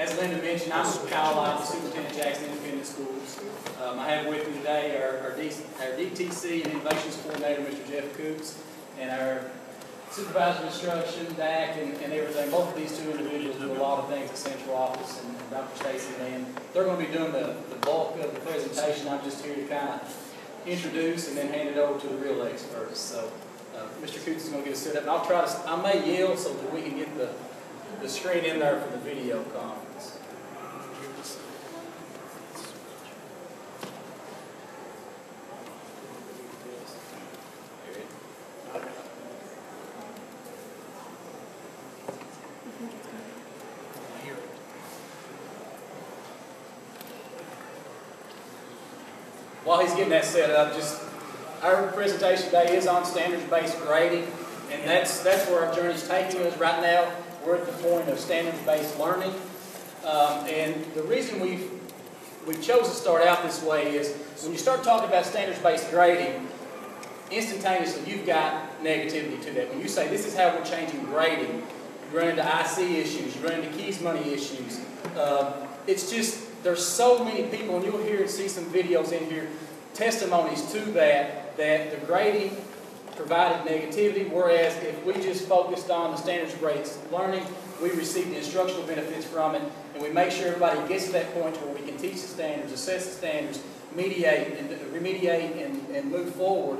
As Linda mentioned, I'm with Kyle Lyle, Superintendent of Jackson Independent Schools. I have with me today our DTC and Innovations Coordinator, Mr. Jeff Coots, and our Supervisor of Instruction, DAC, and everything. Both of these two individuals do a lot of things at Central Office, and Dr. Stacy Lynn. They're going to be doing the bulk of the presentation. I'm just here to kind of introduce and then hand it over to the real experts. So Mr. Coots is going to get us set up, and I'll try to, I may yell so that we can get the screen in there for the video conference. While he's getting that set up, our presentation today is on standards-based grading, and that's where our journey's taking us right now. We're at the point of standards-based learning, and the reason we've chosen to start out this way is when you start talking about standards-based grading, instantaneously you've got negativity to that. When you say this is how we're changing grading, you run into IC issues, you run into Keys money issues. It's just, there's so many people, and you'll hear and see some videos in here, testimonies to that the grading provided negativity, whereas if we just focused on the standards-based learning, we receive the instructional benefits from it, and we make sure everybody gets to that point where we can teach the standards, assess the standards, remediate and move forward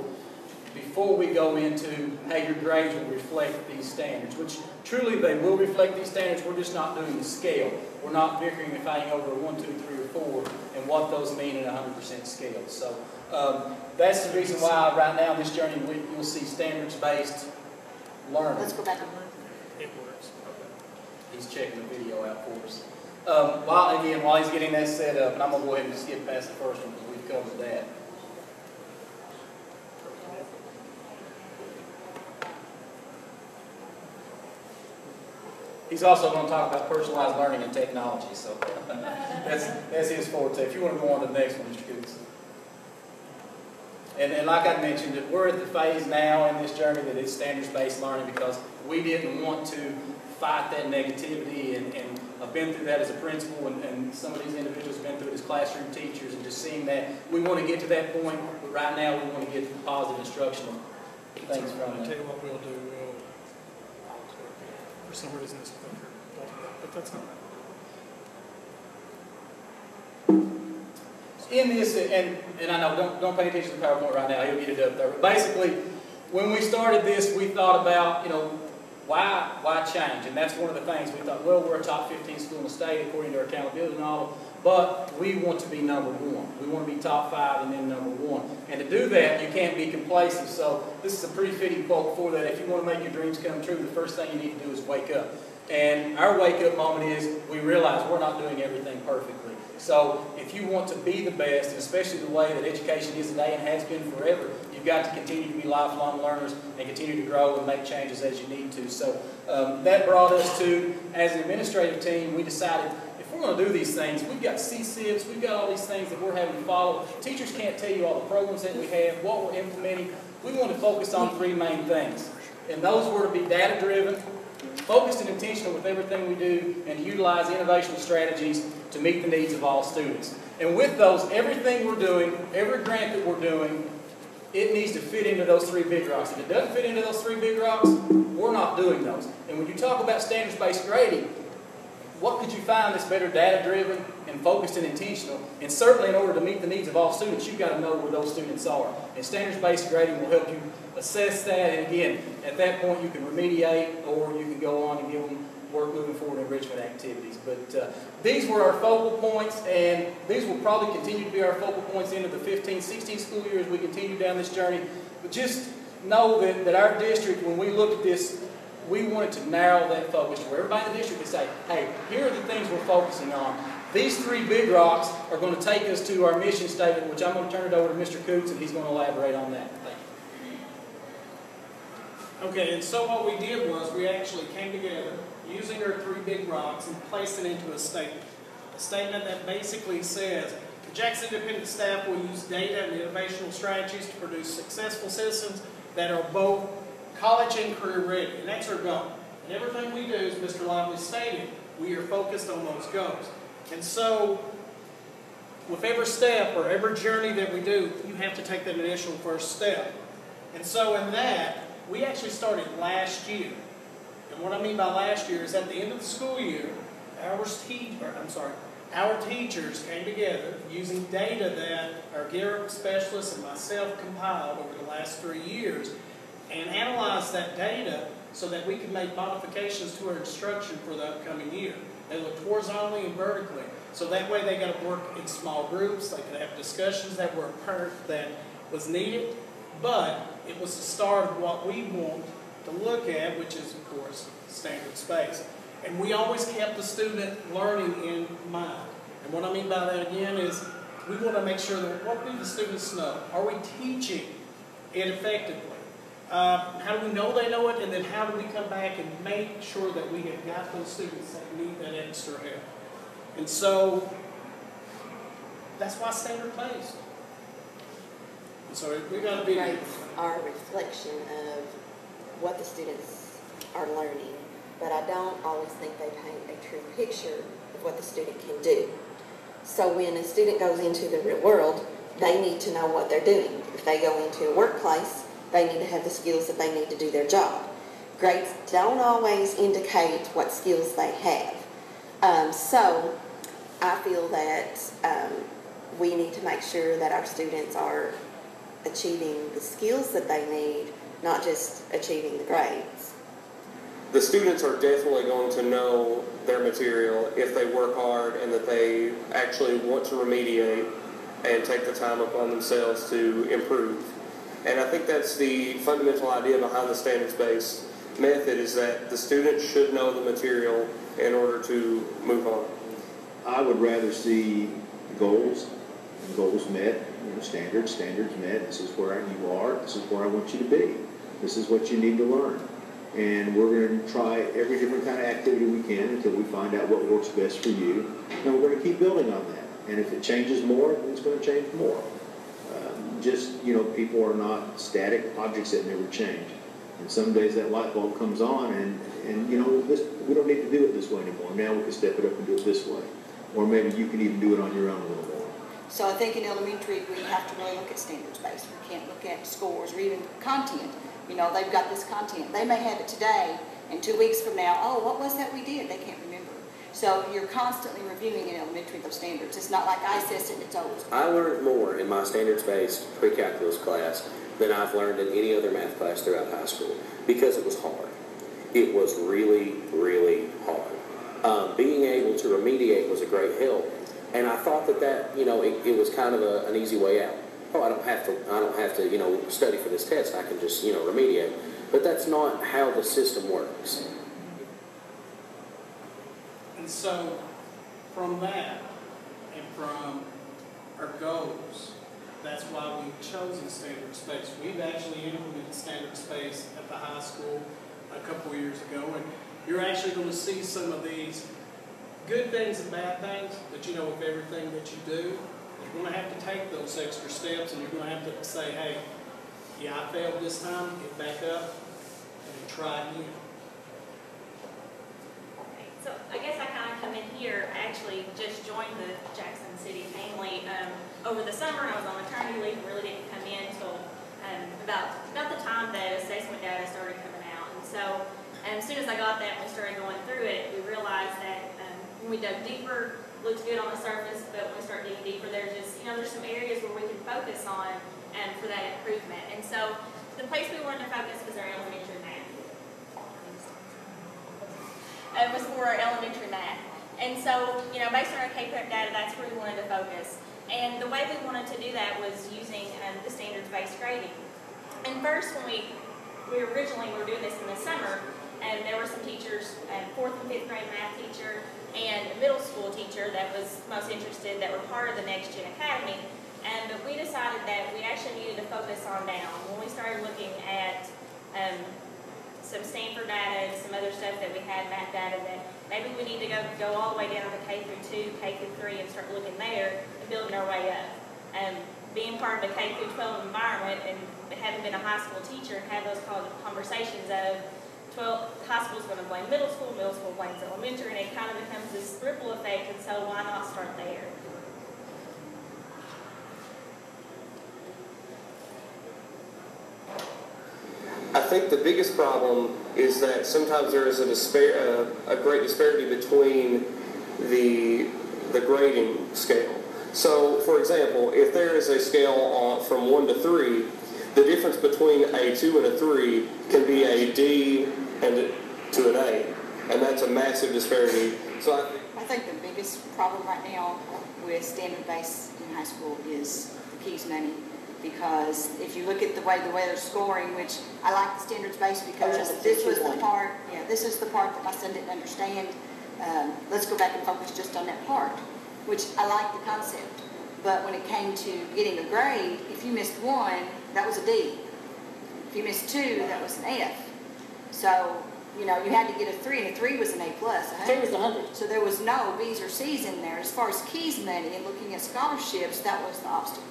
before we go into, hey, your grades will reflect these standards, which truly they will reflect these standards. We're just not doing the scale. We're not bickering and fighting over a 1, 2, 3, or 4 and what those mean in a 100% scale. So that's the reason why right now in this journey you'll see standards-based learning. Let's go back. It works. He's checking the video out for us. While he's getting that set up, and I'm going to go ahead and just skip past the first one because we've covered that. He's also going to talk about personalized learning and technology, so that's his forte. If you want to go on to the next one, Mr. Coots. And like I mentioned, we're at the phase now in this journey that it's standards-based learning because we didn't want to fight that negativity, and I've been through that as a principal, and some of these individuals have been through it as classroom teachers, and just seeing that we want to get to that point, but right now we want to get to the positive instructional things from it. I'll tell you what we'll do. For some reason it's quicker, but that's not in this, and I know, don't pay attention to the PowerPoint right now, he'll get it up there. But basically, when we started this, we thought about, why change? And that's one of the things we thought, well, we're a top 15 school in the state according to our accountability model, but we want to be number 1. We want to be top 5 and then number 1. And to do that, you can't be complacent. So this is a pretty fitting quote for that. If you want to make your dreams come true, the first thing you need to do is wake up. And our wake-up moment is we realize we're not doing everything perfectly. So if you want to be the best, and especially the way that education is today and has been forever, you've got to continue to be lifelong learners and continue to grow and make changes as you need to. So that brought us to, as an administrative team, we decided if we're going to do these things, we've got CSIPs, we've got all these things that we're having to follow. Teachers can't tell you all the programs that we have, what we're implementing. We want to focus on 3 main things. And those were to be data-driven, focused and intentional with everything we do, and to utilize innovational strategies to meet the needs of all students. And with those, everything we're doing, every grant that we're doing, it needs to fit into those 3 big rocks. If it doesn't fit into those 3 big rocks, we're not doing those. And when you talk about standards-based grading, what could you find that's better data-driven and focused and intentional? And certainly in order to meet the needs of all students, you've got to know where those students are. And standards-based grading will help you assess that. And again, at that point you can remediate, or you can go on and give them work moving forward enrichment activities. But these were our focal points, and these will probably continue to be our focal points into the 15-16 school year as we continue down this journey. But just know that our district, when we looked at this, we wanted to narrow that focus to where everybody in the district could say, hey, here are the things we're focusing on. These 3 big rocks are going to take us to our mission statement, which I'm going to turn it over to Mr. Coots, and he's going to elaborate on that. Thank you. Okay, and so what we did was we actually came together using our 3 big rocks and placed it into a statement. A statement that basically says, the Jackson Independent staff will use data and innovational strategies to produce successful citizens that are both college and career ready. And that's our goal. And everything we do, as Mr. Lively stated, we are focused on those goals. And so, with every step or every journey that we do, you have to take that initial first step. And so in that, we actually started last year. And what I mean by last year is at the end of the school year, our teachers came together using data that our Gear Up specialists and myself compiled over the last 3 years and analyzed that data so that we could make modifications to our instruction for the upcoming year. They looked horizontally and vertically. So that way they got to work in small groups, they could have discussions that was needed, but it was the start of what we want to look at, which is, of course, standard space. And we always kept the student learning in mind. And what I mean by that again is we want to make sure that what do the students know? Are we teaching it effectively? How do we know they know it? And then how do we come back and make sure that we have got those students that need that extra help? And so that's why standard pays. And so we got to be. Grades are a reflection of what the students are learning, but I don't always think they paint a true picture of what the student can do. So when a student goes into the real world, they need to know what they're doing. If they go into a workplace, they need to have the skills that they need to do their job. Grades don't always indicate what skills they have. So I feel that we need to make sure that our students are achieving the skills that they need, not just achieving the grades. The students are definitely going to know their material if they work hard and that they actually want to remediate and take the time upon themselves to improve. And I think that's the fundamental idea behind the standards-based method, is that the student should know the material in order to move on. I would rather see goals met, standards met. This is where you are, this is where I want you to be. This is what you need to learn. And we're going to try every different kind of activity we can until we find out what works best for you. And we're going to keep building on that. And if it changes more, then it's going to change more. People are not static objects that never change. And some days that light bulb comes on and we don't need to do it this way anymore. Now we can step it up and do it this way. Or maybe you can even do it on your own a little more. So I think in elementary we have to really look at standards-based. We can't look at scores or even content. They've got this content. They may have it today, and 2 weeks from now, oh, what was that we did? They can't remember. So you're constantly reviewing in elementary those standards. It's not like ISS and it's old. I learned more in my standards-based pre-calculus class than I've learned in any other math class throughout high school, because it was hard. It was really, really hard. Being able to remediate was a great help, and I thought that it was kind of an easy way out. Oh, I don't have to study for this test. I can just remediate. But that's not how the system works. And so, from that, and from our goals, that's why we've chosen standard space. We've actually implemented standard space at the high school a couple years ago, and you're actually going to see some of these good things and bad things, but with everything that you do, you're going to have to take those extra steps, and you're going to have to say, hey, yeah, I failed this time, get back up, and try again. So I guess I kind of come in here, I actually just joined the Jackson City family over the summer. I was on maternity leave and really didn't come in until about the time that assessment data started coming out. And so as soon as I got that and we started going through it, we realized that when we dug deeper, looked good on the surface, but when we start digging deeper, there's some areas where we can focus on for that improvement. And so the place we wanted to focus was our elementary math. It was for our elementary math. And so, based on our K-Prep data, that's where we wanted to focus. And the way we wanted to do that was using the standards-based grading. And first, when we originally were doing this in the summer, and there were some teachers, 4th and 5th grade math teacher and a middle school teacher that was most interested, that were part of the Next Gen Academy. But we decided that we actually needed to focus on down. When we started looking at some Stanford data and some other stuff that we had, math data, that maybe we need to go all the way down to K through 2, K through 3, and start looking there and building our way up. Being part of a K through 12 environment and having been a high school teacher and had those conversations of high school is going to blame middle school blames elementary, and it kind of becomes this ripple effect, and so why not start there? I think the biggest problem is that sometimes there is a great disparity between the grading scale. So, for example, if there is a scale from 1 to 3, the difference between a 2 and a 3 can be a D to an A, and that's a massive disparity. So I think the biggest problem right now with standard-based in high school is the keys money. Because if you look at the way they're scoring, which I like the standards-based because this was the part that my son didn't understand. Let's go back and focus just on that part, which I like the concept. But when it came to getting a grade, if you missed 1, that was a D. If you missed 2, that was an F. So, you know, you had to get a 3, and a 3 was an A+. 3 was 100. So there was no B's or C's in there. As far as keys money and looking at scholarships, that was the obstacle.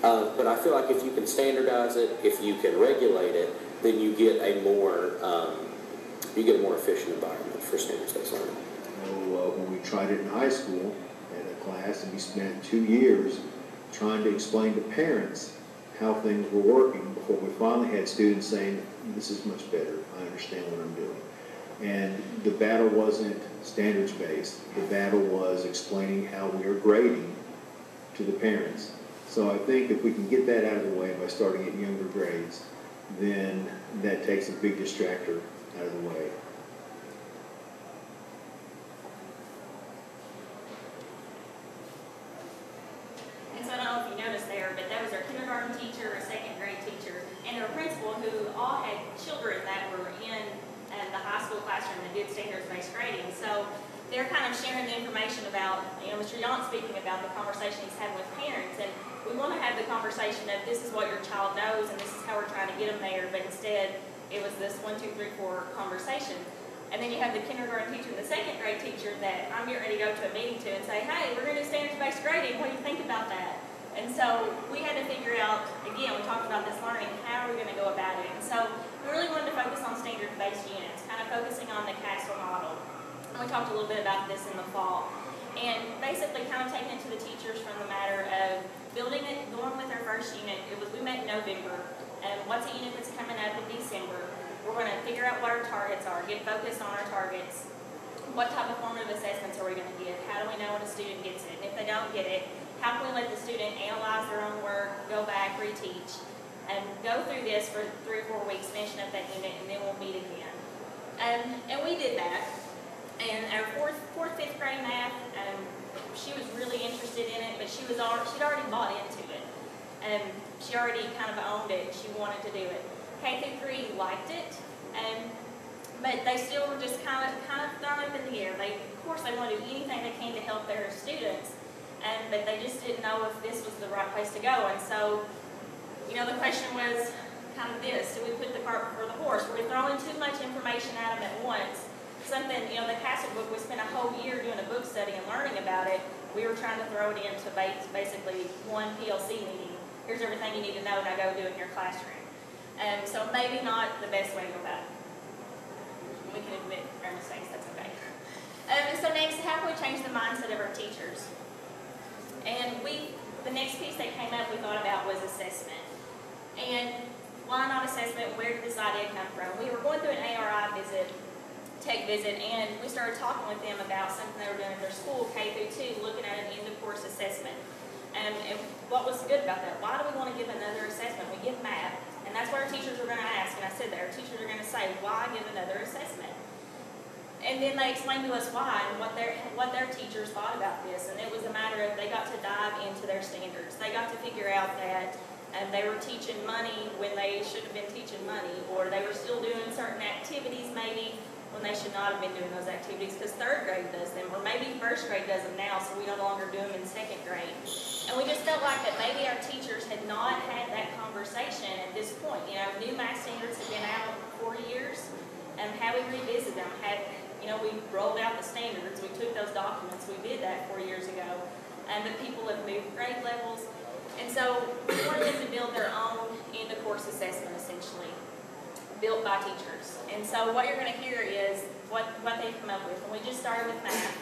But I feel like if you can standardize it, if you can regulate it, then you get a more efficient environment for standards-based learning. When we tried it in high school at a class, and we spent 2 years trying to explain to parents how things were working before we finally had students saying, "This is much better. I understand what I'm doing." And the battle wasn't standards-based. The battle was explaining how we are grading to the parents. So I think if we can get that out of the way by starting at younger grades, then that takes a big distractor out of the way. And so I don't know if you noticed there, but that was our kindergarten teacher, a second grade teacher, and our principal, who all had children that were in the high school classroom that did standards-based grading. So they're kind of sharing the information about, you know, Mr. Yount speaking about the conversation he's having with parents, and we want to have the conversation of this is what your child knows and this is how we're trying to get them there, but instead it was this 1, 2, 3, 4 conversation. And then you have the kindergarten teacher and the second grade teacher that I'm getting ready to go to a meeting to and say, hey, we're going to do standards-based grading, what do you think about that? And so we had to figure out, again, we talked about this learning, how are we going to go about it? And so we really wanted to focus on standards-based units, kind of focusing on the CASTLE model. And we talked a little bit about this in the fall. And basically kind of taking it to the teachers from the matter of building it, going with our first unit. We met in November, and what's a unit that's coming up in December? We're going to figure out what our targets are, get focused on our targets. What type of formative assessments are we going to give? How do we know when a student gets it? And if they don't get it, how can we let the student analyze their own work, go back, reteach, and go through this for 3 or 4 weeks, finishing up that unit, and then we'll meet again. And we did that. And our fourth, fifth grade math, she was really interested in it, but she'd already bought into it. She already kind of owned it. She wanted to do it. K through 3 liked it, but they still were just kind of thrown up in the air. Of course, they wanted to do anything they can to help their students, but they just didn't know if this was the right place to go. And so, you know, the question was kind of this: do we put the cart before the horse? Were we throwing too much information at them at once? Something, you know, the CASTLE book, we spent a whole year doing a book study and learning about it. We were trying to throw it into basically one PLC meeting. Here's everything you need to know, now go do it in your classroom. So maybe not the best way to go about it. We can admit our mistakes, that's okay. So next, how can we change the mindset of our teachers? And the next piece that came up we thought about was assessment. And why not assessment? Where did this idea come from? We were going through an ARI tech visit, and we started talking with them about something they were doing at their school, K through 2, looking at an end-of-course assessment. And what was good about that? Why do we want to give another assessment? We give math, and that's what our teachers were going to ask, and I said that our teachers are going to say, why give another assessment? And then they explained to us why and what their teachers thought about this, and it was a matter of they got to dive into their standards. They got to figure out that they were teaching money when they should have been teaching money, or they were still doing certain activities maybe when they should not have been doing those activities because 3rd grade does them, or maybe 1st grade does them now, so we no longer do them in 2nd grade. And we just felt like that maybe our teachers had not had that conversation at this point. You know, new math standards have been out for 4 years, and how we revisit them, we rolled out the standards, we took those documents, we did that 4 years ago, but people have moved grade levels, and so we wanted them to build their own end-of-course assessment, essentially. built by teachers. And so what you're going to hear is what they've come up with. And we just started with math.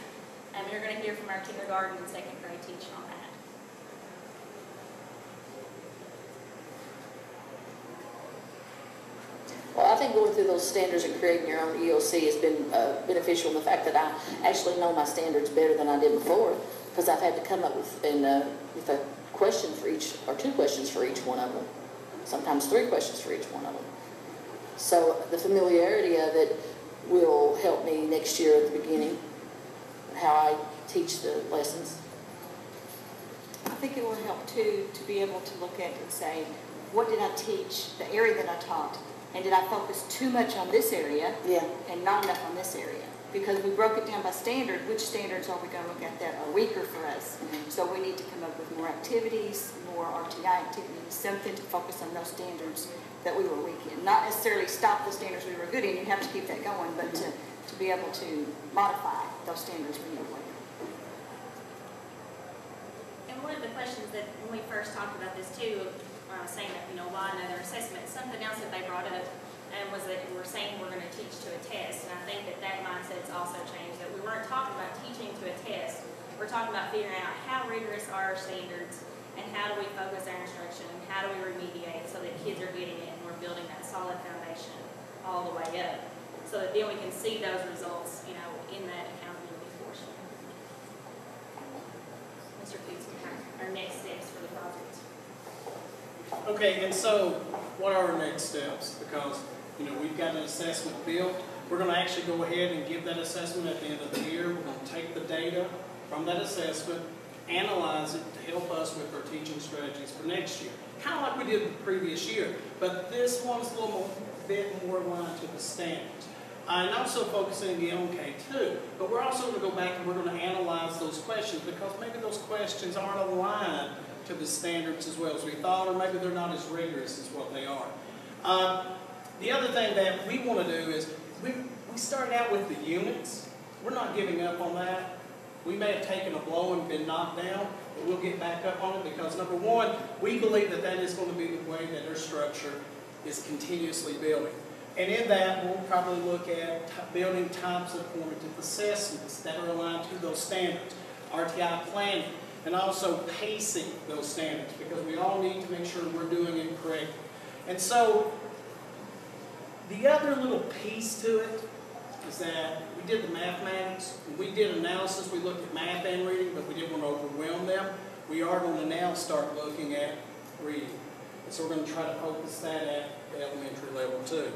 And you're going to hear from our kindergarten and second grade teaching on that. Well, I think going through those standards and creating your own EOC has been beneficial in the fact that I actually know my standards better than I did before, because I've had to come up with a question for each, or 2 questions for each one of them, sometimes 3 questions for each one of them. So the familiarity of it will help me next year at the beginning, how I teach the lessons. I think it will help too to be able to look at and say, what did I teach, the area that I taught, and did I focus too much on this area and not enough on this area? Because we broke it down by standard, which standards are we going to look at that are weaker for us? So we need to come up with more activities, more RTI activities, something to focus on those standards that we were weak in. Not necessarily stop the standards we were good in, you have to keep that going, but to be able to modify those standards when you're weak. And one of the questions that when we first talked about this too, when I was saying that, why another assessment, something else that they brought up was that we're saying we're going to teach to a test. And I think that mindset's also changed, that we weren't talking about teaching to a test. We're talking about figuring out how rigorous are our standards and how do we focus our instruction and how do we remediate so that kids are getting it and we're building that solid foundation all the way up so that then we can see those results, in that accountability portion. Mr. Coots, our next steps for the project. Okay, and so what are our next steps? Because, we've got an assessment built. We're going to actually go ahead and give that assessment at the end of the year. We're going to take the data from that assessment, analyze it to help us with our teaching strategies for next year. Kind of like we did the previous year, but this one's a little bit more aligned to the standards. And also focusing again on K2. But we're also going to go back and we're going to analyze those questions because maybe those questions aren't aligned to the standards as well as we thought, or maybe they're not as rigorous as what they are. The other thing that we want to do is we started out with the units. We're not giving up on that. We may have taken a blow and been knocked down, but we'll get back up on it because, number one, we believe that that is going to be the way that our structure is continuously building. And in that, we'll probably look at building types of formative assessments that are aligned to those standards, RTI planning, and also pacing those standards because we all need to make sure we're doing it correctly. And so, the other little piece to it is that we did the mathematics. When we did analysis, we looked at math and reading, but we didn't want to overwhelm them. We are going to now start looking at reading. And so we're going to try to focus that at the elementary level too.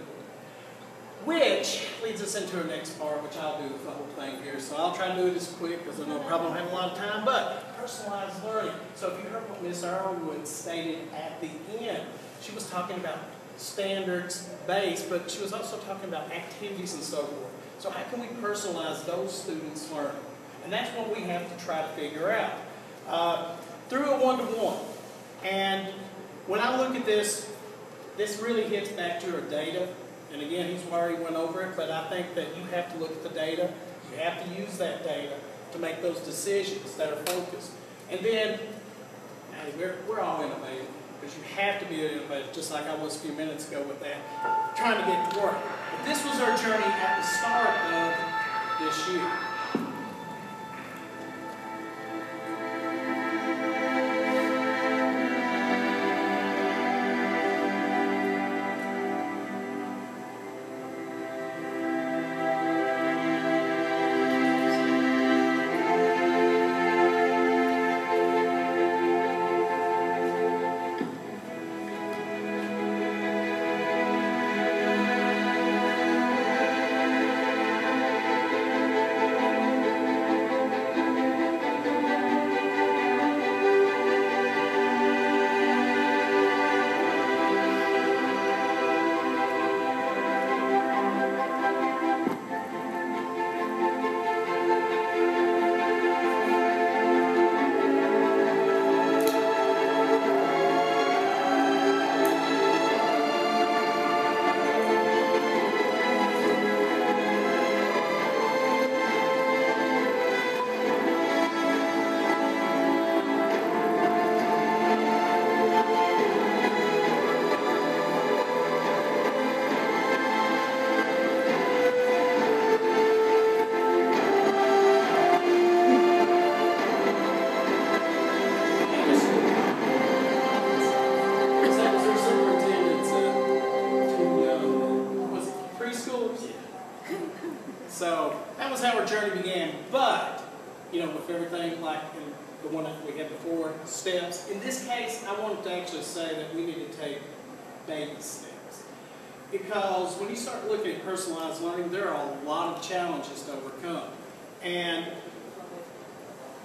Which leads us into our next part, which I'll do the whole thing here. So I'll try to do it as quick because I know I probably don't have a lot of time, but personalized learning. So if you heard what Ms. Irwin stated at the end, she was talking about standards-based, but she was also talking about activities and so forth. So how can we personalize those students' learning? And that's what we have to try to figure out through a one-to-one. And when I look at this, this really hits back to our data. And again, he's already went over it, but I think that you have to look at the data. You have to use that data to make those decisions that are focused. And then, hey, we're all innovative. Because you have to be innovative, just like I was a few minutes ago with that, trying to get to work. But this was our journey at the start of this year. So that was how our journey began. But, you know, with everything like in the one that we had before, steps, in this case, I wanted to actually say that we need to take baby steps. Because when you start looking at personalized learning, there are a lot of challenges to overcome. And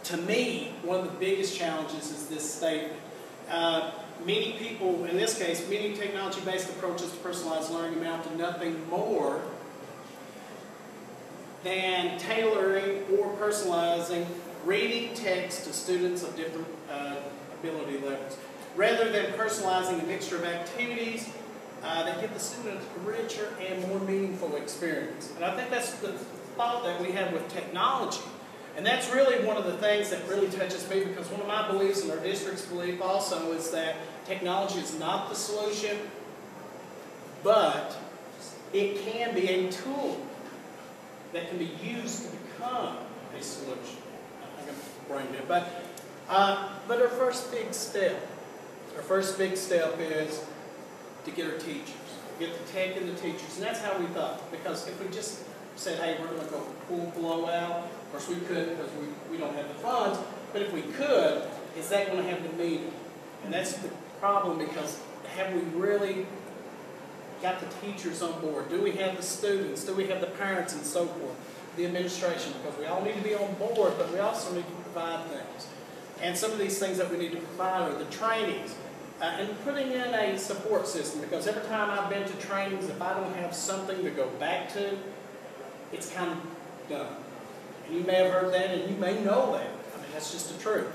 to me, one of the biggest challenges is this statement. Many people, in this case, many technology-based approaches to personalized learning amount to nothing more than tailoring or personalizing reading text to students of different ability levels, rather than personalizing a mixture of activities that give the students a richer and more meaningful experience. And I think that's the thought that we have with technology. And that's really one of the things that really touches me, because one of my beliefs and our district's belief also is that technology is not the solution, but it can be a tool that can be used to become a solution. I think I'm brain dead. But our first big step is to get our teachers, get the tech and the teachers. And that's how we thought. Because if we just said, hey, we're going to go full blowout, of course we couldn't because we don't have the funds, but if we could, is that going to have the meaning? And that's the problem, because have we really got the teachers on board? Do we have the students? Do we have the parents and so forth? The administration, because we all need to be on board, but we also need to provide things. And some of these things that we need to provide are the trainings. And putting in a support system, because every time I've been to trainings, if I don't have something to go back to, it's kind of done. And you may have heard that, and you may know that. I mean, that's just the truth.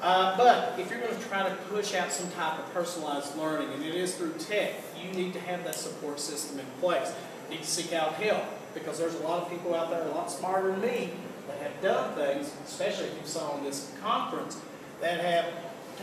But if you're going to try to push out some type of personalized learning, and it is through tech, you need to have that support system in place. You need to seek out help, because there's a lot of people out there a lot smarter than me that have done things, especially if you saw in this conference, that have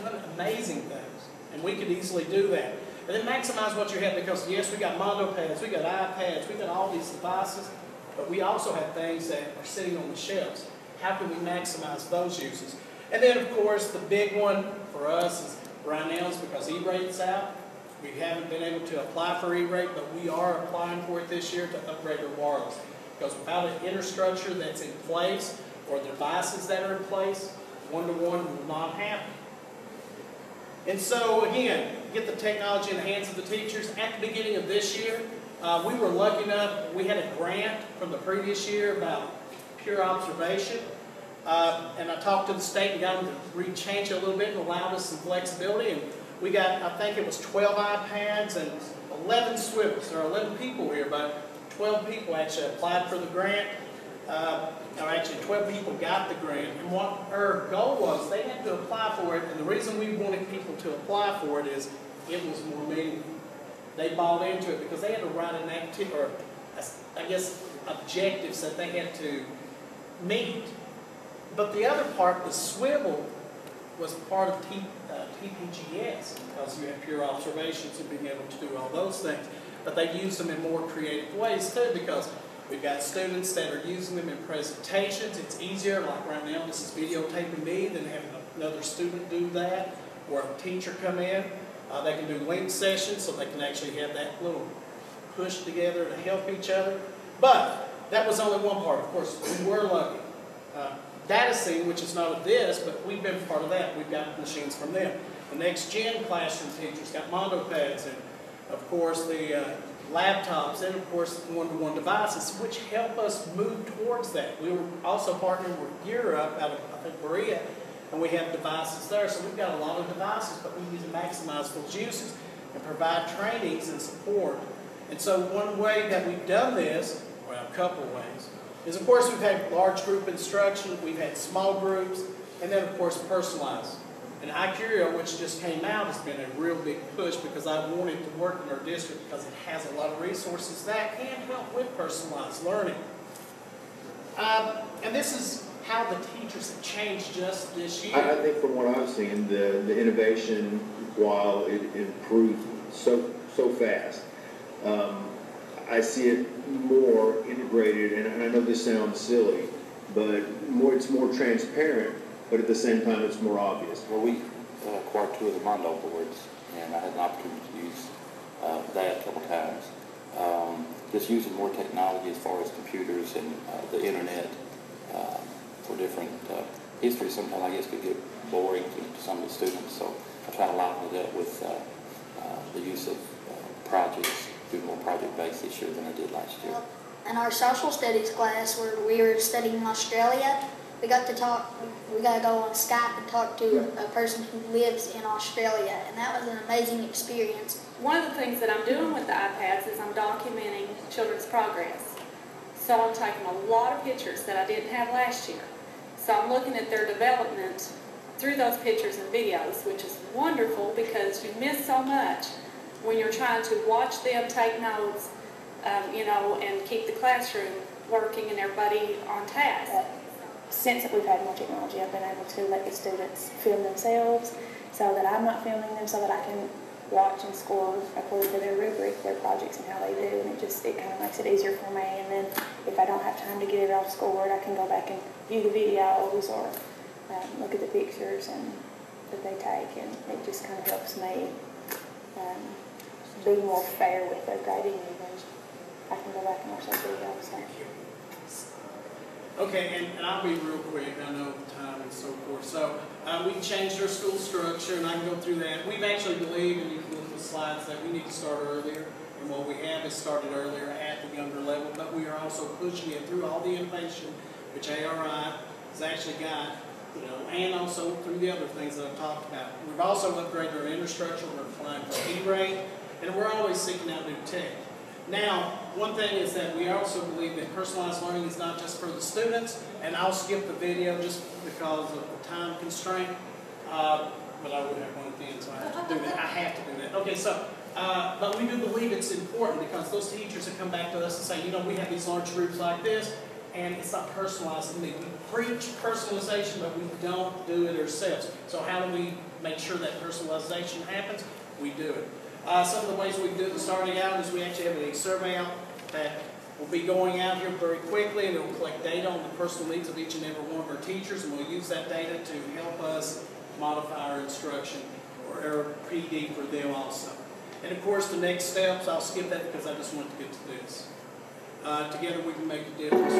done amazing things. And we could easily do that. And then maximize what you have, because yes, we got Mondo pads, we got iPads, we got all these devices, but we also have things that are sitting on the shelves. How can we maximize those uses? And then, of course, the big one for us is right now is because E-rate's out. We haven't been able to apply for E-rate, but we are applying for it this year to upgrade our wireless. Because without an infrastructure that's in place, or devices that are in place, one-to-one will not happen. And so, again, get the technology in the hands of the teachers. At the beginning of this year, we were lucky enough, we had a grant from the previous year about pure observation. And I talked to the state and got them to rechange it a little bit and allowed us some flexibility. And we got, I think it was 12 iPads and 11 swivels. There are 11 people here, but 12 people actually applied for the grant. Or actually 12 people got the grant. And what our goal was, they had to apply for it. And the reason we wanted people to apply for it is it was more meaningful. They bought into it because they had to write an activity, or I guess objectives that they had to meet. But the other part, the swivel, was part of TPGS, because you have pure observations and being able to do all those things. But they use them in more creative ways too, because we've got students that are using them in presentations. It's easier, like right now, this is videotaping me, than having another student do that, or a teacher come in. They can do link sessions, so they can actually have that little push together to help each other. But that was only one part. Of course, we were lucky. DataScene, which is not of this, but we've been part of that. We've got machines from them. The next gen classroom teachers got Mondo pads, and of course the laptops, and of course one-to-one devices, which help us move towards that. We were also partnered with Europe out of, I think, Berea, and we have devices there. So we've got a lot of devices, but we need to maximize those uses and provide trainings and support. And so one way that we've done this, well, a couple of ways, is of course we've had large group instruction, we've had small groups, and then of course personalized. And iCurio, which just came out, has been a real big push, because I wanted to work in our district because it has a lot of resources that can help with personalized learning. And this is how the teachers have changed just this year. I think from what I've seen, the innovation, while it improved so fast, I see it more integrated, and I know this sounds silly, but it's more transparent, but at the same time it's more obvious. Well, we acquired 2 of the Mondo boards, and I had an opportunity to use that a couple times. just using more technology as far as computers and the internet for different history. Sometimes I guess could get boring to some of the students, so I try to liven it up with the use of projects, do more project-based this year than I did last year. In our social studies class where we were studying Australia, we got to go on Skype and talk to a person who lives in Australia, and that was an amazing experience. One of the things that I'm doing with the iPads is I'm documenting children's progress. So I'm taking a lot of pictures that I didn't have last year. So I'm looking at their development through those pictures and videos, which is wonderful because you miss so much when you're trying to watch them take notes, and keep the classroom working and everybody on task. Since we've had more technology, I've been able to let the students film themselves so that I'm not filming them, so that I can watch and score according to their rubric, their projects and how they do, and it kind of makes it easier for me. And then if I don't have time to get it all scored, I can go back and view the videos or look at the pictures that they take, and it just kind of helps me be more fair with their grading. Even I can go back and watch those videos. So. Okay, and I'll be real quick. I know time and so forth. So we changed our school structure, and I can go through that. We've actually believed, and you can look at the slides, that we need to start earlier. And what we have is started earlier at the younger level, but we are also pushing it through all the innovation, which ARI has actually got, and also through the other things that I've talked about. We've also upgraded our infrastructure. We're applying for E-rate, and we're always seeking out new tech. Now, one thing is that we also believe that personalized learning is not just for the students, and I'll skip the video just because of the time constraint, but I would have one at the end, so I have to do that. I have to do that. Okay, so, but we do believe it's important because those teachers that come back to us and say, we have these large groups like this, and it's not personalized to me. We preach personalization, but we don't do it ourselves. So how do we make sure that personalization happens? We do it. Some of the ways we do it starting out is we actually have a survey out that will be going out here very quickly, and it will collect data on the personal needs of each and every one of our teachers, and we'll use that data to help us modify our instruction or our PD for them also. And of course, the next steps, I'll skip that because I just want to get to this. Together we can make a difference.